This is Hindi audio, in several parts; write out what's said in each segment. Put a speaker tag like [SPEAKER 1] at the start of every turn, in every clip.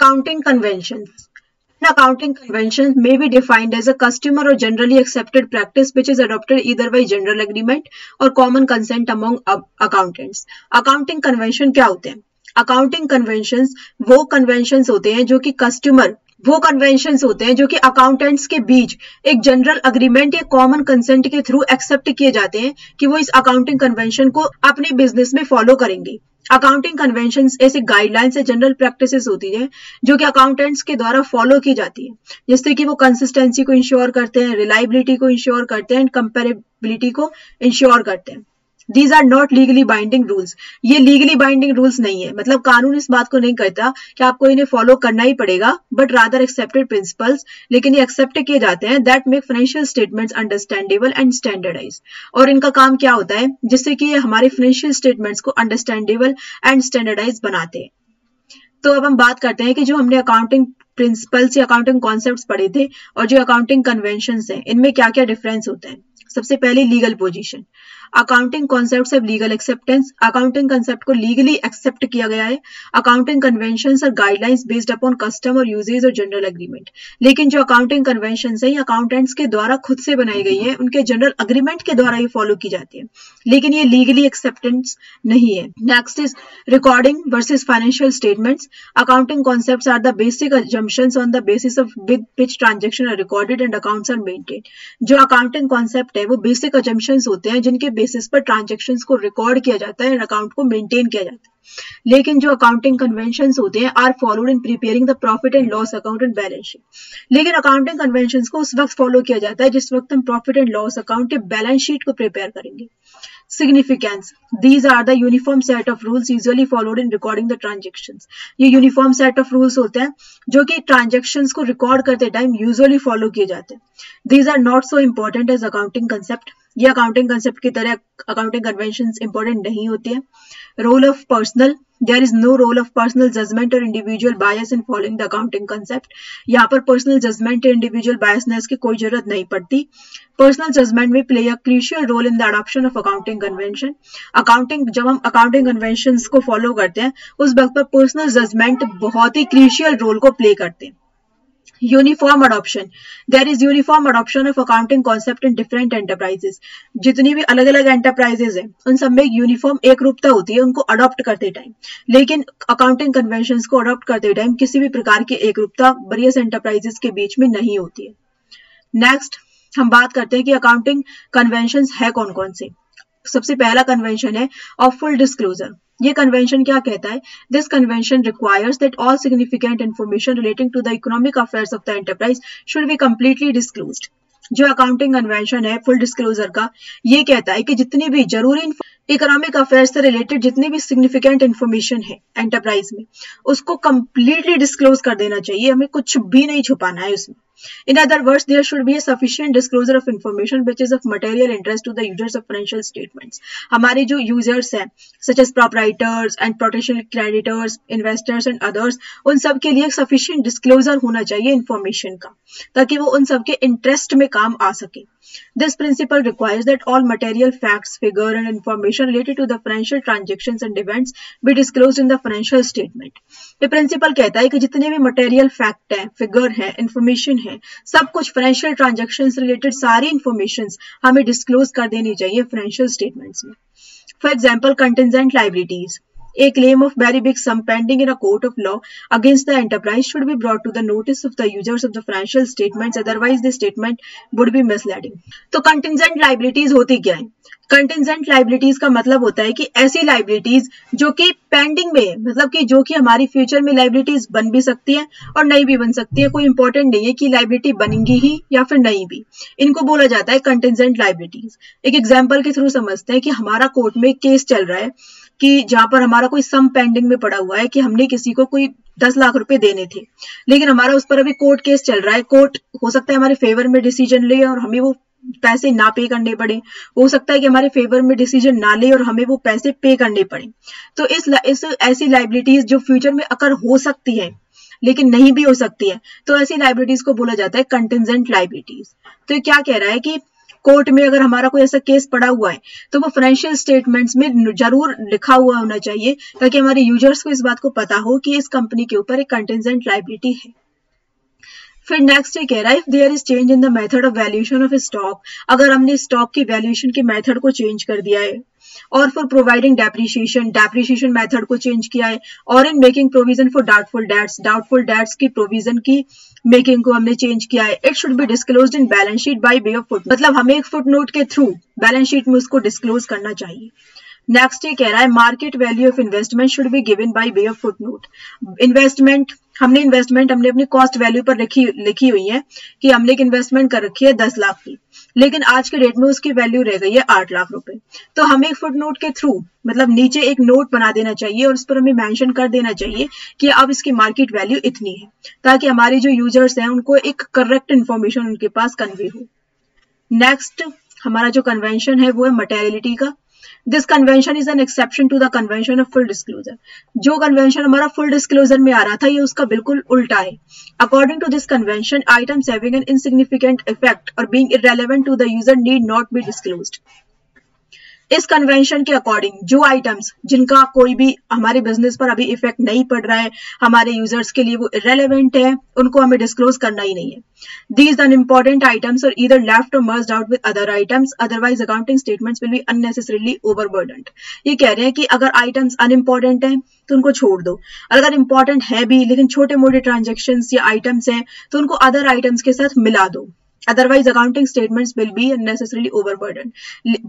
[SPEAKER 1] Accounting conventions. Accounting conventions may be defined as a customer or generally accepted practice which is adopted either by general agreement or common consent among accountants. Accounting convention क्या होते हैं? Accounting conventions वो conventions होते हैं जो कि customer वो कन्वेंशंस होते हैं जो कि अकाउंटेंट्स के बीच एक जनरल अग्रीमेंट या कॉमन कंसेंट के थ्रू एक्सेप्ट किए जाते हैं कि वो इस अकाउंटिंग कन्वेंशन को अपने बिजनेस में फॉलो करेंगे। अकाउंटिंग कन्वेंशंस ऐसे गाइडलाइंस या जनरल प्रैक्टिसेस होती है जो कि अकाउंटेंट्स के द्वारा फॉलो की जाती है, जिससे कि वो कंसिस्टेंसी को इंश्योर करते हैं, रिलायबिलिटी को इंश्योर करते हैं एंड कंपेरेबिलिटी को इंश्योर करते हैं। These are not legally binding rules. ये लीगली बाइंडिंग रूल्स नहीं है, मतलब कानून इस बात को नहीं कहता कि आपको इन्हें फॉलो करना ही पड़ेगा, बट रादर एक्सेप्टेड प्रिंसिपल्स, लेकिन ये एक्सेप्ट किए जाते हैं that make financial statements understandable and standardise. और इनका काम क्या होता है, जिससे कि ये हमारे फाइनेंशियल स्टेटमेंट्स को अंडरस्टैंडेबल एंड स्टैंडर्डाइज बनाते हैं। तो अब हम बात करते हैं कि जो हमने अकाउंटिंग प्रिंसिपल्स या अकाउंटिंग कॉन्सेप्ट्स पढ़े थे और जो अकाउंटिंग कन्वेंशंस हैं, इनमें क्या क्या डिफरेंस होता है। सबसे पहले legal position. Accounting concepts have legal acceptance. Accounting concept को लीगली एक्सेप्ट किया गया है। अकाउंटिंग कन्वेंशंस और गाइडलाइंस बेस्ड अपॉन कस्टम और यूजेज और जनरल एग्रीमेंट। लेकिन जो अकाउंटिंग कन्वेंशंस है, ये अकाउंटेंट्स के द्वारा खुद से बनाई गई है, उनके जनरल एग्रीमेंट के द्वारा ये फॉलो की जाती है, लेकिन ये लीगली एक्सेप्टेंस नहीं है। Next is recording versus financial statements. Accounting concepts are the basic assumptions on the basis of with which transaction are recorded and accounts are maintained। जो अकाउंटिंग कॉन्सेप्ट है वो बेसिक assumptions होते हैं जिनके बेसिस पर ट्रांजेक्शन्स को रिकॉर्ड किया जाता है और अकाउंट को मेंटेन किया जाता है। लेकिन जो अकाउंटिंग कन्वेंशंस होते हैं are followed in preparing the profit and loss account and balance sheet. लेकिन अकाउंटिंग कन्वेंशंस को उस वक्त फॉलो किया जाता है जिस वक्त हम प्रॉफिट एंड लॉस अकाउंट के बैलेंस शीट को प्रिपेयर करेंगे। Significance. These are the uniform set of rules usually followed in recording the transactions। ये यूनिफॉर्म सेट ऑफ रूल्स होते हैं जो कि ट्रांजेक्शन्स को रिकॉर्ड करते टाइम यूजुअली फॉलो किए जाते हैं। These are not so important as accounting concept। ये अकाउंटिंग कंसेप्ट की तरह अकाउंटिंग कन्वेंशंस इंपॉर्टेंट नहीं होती है। Role of personal. There is no role of personal judgment or individual bias in following the accounting concept। यहाँ पर पर्सनल जजमेंट या इंडिविजुअल बायसनेस की कोई जरूरत नहीं पड़ती। पर्सनल जजमेंट में play a crucial role in the adoption of accounting convention. जब हम अकाउंटिंग कन्वेंशंस को फॉलो करते हैं उस वक्त पर पर्सनल जजमेंट बहुत ही क्रूशियल रोल को प्ले करते हैं। Uniform adoption. There is uniform adoption of accounting concept in different enterprises. जितनी भी अलग अलग एंटरप्राइजेस हैं उन सब में यूनिफॉर्म एक रूपता होती है उनको अडॉप्ट करते टाइम, लेकिन अकाउंटिंग कन्वेंशंस को अडॉप्ट करते टाइम किसी भी प्रकार की एक रूपता वेरियस एंटरप्राइजेस के बीच में नहीं होती है। नेक्स्ट हम बात करते हैं कि अकाउंटिंग कन्वेंशंस है कौन कौन से। सबसे पहला कन्वेंशन है ऑफ फुल डिस्क्लोजर। ये कन्वेंशन क्या कहता है, this convention requires that all significant information relating to the economic affairs of the enterprise should be completely disclosed. जो अकाउंटिंग कन्वेंशन है फुल डिस्क्लोजर का, ये कहता है कि जितनी भी जरूरी इकोनॉमिक अफेयर्स से रिलेटेड जितनी भी सिग्निफिकेंट इन्फॉर्मेशन है एंटरप्राइज में उसको कंप्लीटली डिस्क्लोज कर देना चाहिए, हमें कुछ भी नहीं छुपाना है उसमें। In other words, there should be a sufficient disclosure of information which is of material interest to the users of financial statements। हमारे जो यूजर्स हैं such as proprietors and potential creditors, investors and others, उन सब के लिए sufficient disclosure होना चाहिए information का, ताकि वो उन सब के इंटरेस्ट में काम आ सके। This principle requires that all material facts, figure and information related to the financial transactions and events be disclosed in the financial statement। ये प्रिंसिपल कहता है कि जितने भी मटेरियल फैक्ट है, फिगर है, इंफॉर्मेशन है, सब कुछ फाइनेंशियल ट्रांजैक्शन से रिलेटेड सारी इंफॉर्मेशन हमें डिस्क्लोज कर देनी चाहिए फाइनेंशियल स्टेटमेंट्स में। For example contingent liabilities. A claim of very big sum pending in a court of law against the enterprise should be brought to the notice of the users of the financial statements, otherwise the statement would be misleading। तो contingent liabilities होती क्या है? कंटिजेंट लाइबिलिटीज का मतलब होता है कि ऐसी लाइबिलिटीज जो कि पेंडिंग में, मतलब कि जो कि हमारी फ्यूचर में लाइबिलिटीज बन भी सकती है और नहीं भी बन सकती है, कोई इंपॉर्टेंट नहीं है कि लाइबिलिटी बनेंगी ही या फिर नहीं भी, इनको बोला जाता है कंटिजेंट लाइबिलिटीज। एक एग्जांपल के थ्रू समझते हैं कि हमारा कोर्ट में केस चल रहा है कि जहां पर हमारा कोई सम पेंडिंग में पड़ा हुआ है कि हमने किसी को कोई 10 लाख रुपए देने थे, लेकिन हमारा उस पर अभी कोर्ट केस चल रहा है। कोर्ट हो सकता है हमारे फेवर में डिसीजन ले और हमें वो पैसे ना पे करने पड़े, हो सकता है कि हमारे फेवर में डिसीजन ना ले और हमें वो पैसे पे करने पड़े। तो इस ऐसी लाइबिलिटीज जो फ्यूचर में अकर हो सकती है लेकिन नहीं भी हो सकती है, तो ऐसी लाइबिलिटीज को बोला जाता है कंटिजेंट लाइबिलिटीज। तो ये क्या कह रहा है कि कोर्ट में अगर हमारा कोई ऐसा केस पड़ा हुआ है तो वो फाइनेंशियल स्टेटमेंट्स में जरूर लिखा हुआ होना चाहिए, ताकि हमारे यूजर्स को इस बात को पता हो कि इस कंपनी के ऊपर एक कंटिजेंट लायबिलिटी है। फिर नेक्स्ट ये कह रहा है, if there is change in the method of valuation of stock, अगर हमने स्टॉक की वैल्यूएशन के मेथड को चेंज कर दिया है, और फॉर प्रोवाइडिंग डेप्रिसिएशन मेथड को चेंज किया है, और in making provision for doubtful debts की प्रोविजन की मेकिंग को हमने चेंज किया है, it should be disclosed in balance sheet by way of footnote, मतलब हमें एक फुटनोट के थ्रू बैलेंस शीट में उसको डिस्क्लोज करना चाहिए। नेक्स्ट ये कह रहा है, market value of investment should be given by way of footnote. Investment हमने अपनी कॉस्ट वैल्यू पर लिखी हुई है कि हमने एक इन्वेस्टमेंट कर रखी है 10 लाख की, लेकिन आज के डेट में उसकी वैल्यू रह गई है 8 लाख रुपए। तो हमें एक फुटनोट के थ्रू, मतलब नीचे एक नोट बना देना चाहिए और उस पर हमें मेंशन कर देना चाहिए कि अब इसकी मार्केट वैल्यू इतनी है, ताकि हमारे जो यूजर्स हैं उनको एक करेक्ट इन्फॉर्मेशन उनके पास कन्वे हो। नेक्स्ट हमारा जो कन्वेंशन है वो है मटेरियलिटी का। This convention is an exception to the convention of full disclosure. जो कन्वेंशन हमारा फुल डिस्क्लोजर में आ रहा था, ये उसका बिल्कुल उल्टा है। According to this convention, items having an insignificant effect और being irrelevant to the user need not be disclosed. इस कन्वेंशन के अकॉर्डिंग जो आइटम्स जिनका कोई भी हमारे बिजनेस पर अभी इफेक्ट नहीं पड़ रहा है, हमारे यूजर्स के लिए वो इररेलेवेंट है, उनको हमें डिस्क्लोज करना ही नहीं है। These unimportant items are either left or merged out with other items, otherwise accounting statements will be unnecessarily overburdened। ये कह रहे हैं कि अगर आइटम्स अनइम्पोर्टेंट हैं तो उनको छोड़ दो, अगर इम्पोर्टेंट है भी लेकिन छोटे मोटे ट्रांजेक्शन्स या आइटम्स हैं तो उनको अदर आइटम्स के साथ मिला दो, otherwise accounting statements will be unnecessarily overburden.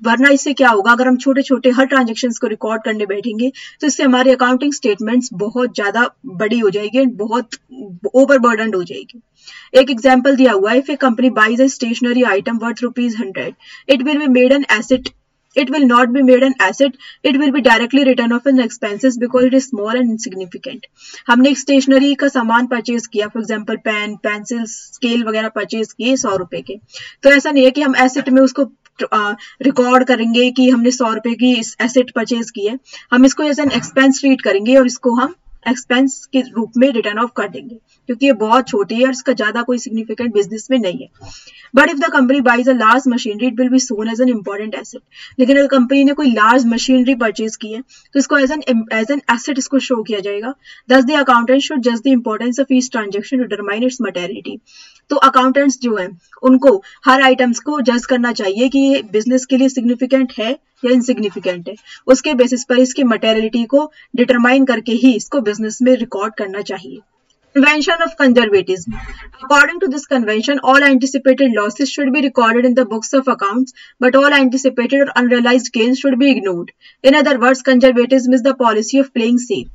[SPEAKER 1] वरना इससे क्या होगा, अगर हम छोटे छोटे हर ट्रांजेक्शन्स को रिकॉर्ड करने बैठेंगे तो इससे हमारी अकाउंटिंग स्टेटमेंट्स बहुत ज्यादा बड़ी हो जाएगी, बहुत ओवरबर्डन हो जाएगी। एक एग्जाम्पल दिया हुआ है, if a company buys a stationery item worth ₹100, it will be made an asset, it will not be made an asset, it will be directly written off in expenses because it is small and insignificant। हमने एक स्टेशनरी का सामान परचेज किया, for example pen, pencil, scale वगैरह परचेज किए 100 रुपए के, तो ऐसा नहीं है कि हम एसेट में उसको रिकॉर्ड करेंगे कि हमने 100 रुपए की एसेट परचेज की है, हम इसको एज एन एक्सपेंस ट्रीट करेंगे और इसको हम एक्सपेंस के रूप में रिटर्न ऑफ कर देंगे, क्योंकि ये बहुत छोटी है और इसका ज्यादा कोई सिग्निफिकेंट बिजनेस में नहीं है। But if the company buys a large machinery, it will be shown as an important asset. लेकिन अगर कंपनी ने कोई लार्ज मशीनरी परचेज की है तो इसको एज एन एसेट इसको शो किया जाएगा। दस द अकाउंटेंट शुड जज the importance of each transaction to determine its materiality. तो अकाउंटेंट्स जो है उनको हर आइटम्स को जज करना चाहिए कि ये बिजनेस के लिए सिग्निफिकेंट है या इनसिग्निफिकेंट है, उसके बेसिस पर इसकी मटेरियलिटी को डिटरमाइन करके ही इसको बिजनेस में रिकॉर्ड करना चाहिए। Convention of conservatism. According to this convention, all anticipated losses should be recorded in the books of accounts, but all anticipated or unrealized gains should be ignored. In other words, conservatism is the policy of playing safe.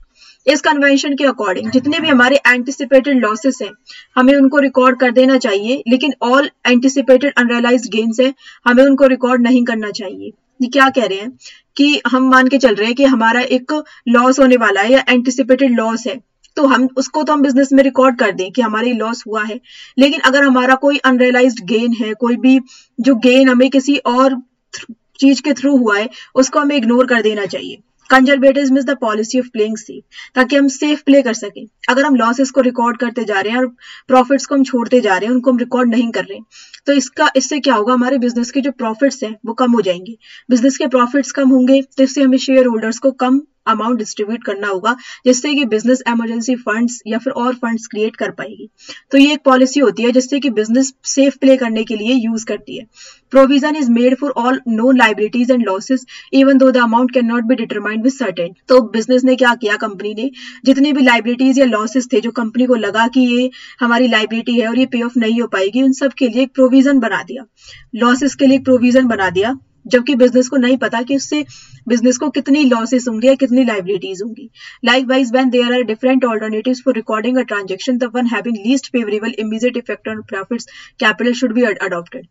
[SPEAKER 1] इस कन्वेंशन के अकॉर्डिंग जितने भी हमारे एंटिसिपेटेड लॉसेस हैं हमें उनको रिकॉर्ड कर देना चाहिए, लेकिन ऑल एंटिसिपेटेड अनरियलाइज्ड गेन्स हैं हमें उनको रिकॉर्ड नहीं करना चाहिए। ये क्या कह रहे हैं कि हम मान के चल रहे हैं कि हमारा एक लॉस होने वाला है या एंटिसिपेटेड लॉस है, तो हम बिजनेस में रिकॉर्ड कर दें कि हमारी लॉस हुआ है, लेकिन अगर हमारा कोई अनरियलाइज्ड गेन है, कोई भी जो गेन हमें किसी और चीज के थ्रू हुआ है उसको हमें इग्नोर कर देना चाहिए। Conservatism is the policy of playing safe, ताकि हम सेफ प्ले कर सकें। अगर हम लॉसेस को रिकॉर्ड करते जा रहे हैं और प्रॉफिट्स को हम छोड़ते जा रहे हैं, उनको हम रिकॉर्ड नहीं कर रहे, तो इससे क्या होगा, हमारे बिजनेस के जो प्रॉफिट्स हैं वो कम हो जाएंगे। बिजनेस के प्रॉफिट्स कम होंगे तो इससे हमें शेयर होल्डर्स को कम अमाउंट डिस्ट्रीब्यूट करना होगा, जिससे कि बिजनेस इमरजेंसी फंड्स या फिर और फंड्स क्रिएट कर पाएगी। तो ये एक पॉलिसी होती है जिससे कि बिजनेस सेफ प्ले करने के लिए यूज करती है। Provision is made for all known liabilities and losses even though the amount can not be determined with certain. तो बिजनेस ने क्या किया, कंपनी ने जितनी भी लाइबिलिटीज या लॉसेस थे जो कंपनी को लगा कि ये हमारी लाइबिलिटी है और ये पे ऑफ नहीं हो पाएगी, उन सब के लिए एक प्रोविजन बना दिया, लॉसेस के लिए एक प्रोविजन बना दिया, जबकि बिजनेस को नहीं पता कि उससे बिजनेस को कितनी लॉसेस होंगी या कितनी लाइबिलिटीज होंगी। Likewise when there are different alternatives for recording a transaction, the one having least favourable immediate effect on profits capital should be adopted.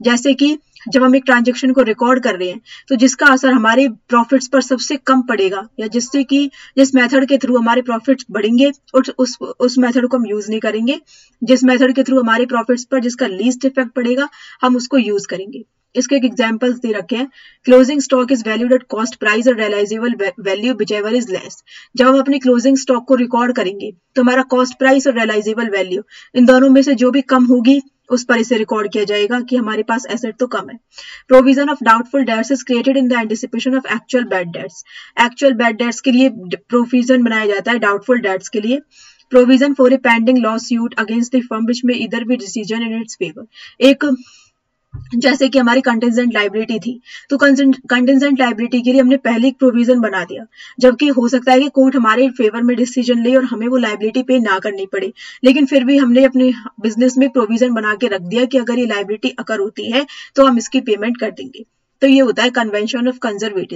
[SPEAKER 1] जैसे कि जब हम एक ट्रांजैक्शन को रिकॉर्ड कर रहे हैं तो जिसका असर हमारे प्रॉफिट्स पर सबसे कम पड़ेगा या जिससे कि जिस मेथड के थ्रू हमारे प्रॉफिट्स बढ़ेंगे उस मेथड को हम यूज नहीं करेंगे। जिस मेथड के थ्रू हमारे प्रॉफिट्स पर जिसका लीस्ट इफेक्ट पड़ेगा हम उसको यूज करेंगे। इसके एक एग्जांपल्स दे रखे हैं। Closing stock is valued at cost price और realisable value whichever is less. जब हम अपनी क्लोजिंग स्टॉक को रिकॉर्ड करेंगे तो हमारा कॉस्ट प्राइस और रियलाइजेबल वैल्यू इन दोनों में से जो भी कम होगी उस पर इसे रिकॉर्ड किया जाएगा कि हमारे पास एसेट तो कम है। Provision of doubtful debts is created in the anticipation of actual bad debts. Actual bad debts के लिए प्रोविजन बनाया जाता है डाउटफुल डेट्स के लिए। Provision for a pending lawsuit against the firm which may either be decision in its favour. एक जैसे कि हमारी कंटिजेंट लाइबिलिटी थी, तो कंटिजेंट लाइबिलिटी के लिए हमने पहले एक प्रोविजन बना दिया, जबकि हो सकता है कि कोर्ट हमारे फेवर में डिसीजन ले और हमें वो लाइबिलिटी पे ना करनी पड़े, लेकिन फिर भी हमने अपने बिजनेस में प्रोविजन बना के रख दिया कि अगर ये लाइबिलिटी अकर होती है तो हम इसकी पेमेंट कर देंगे। तो ये होता है कन्वेंशन ऑफ कंजर्वेटिव।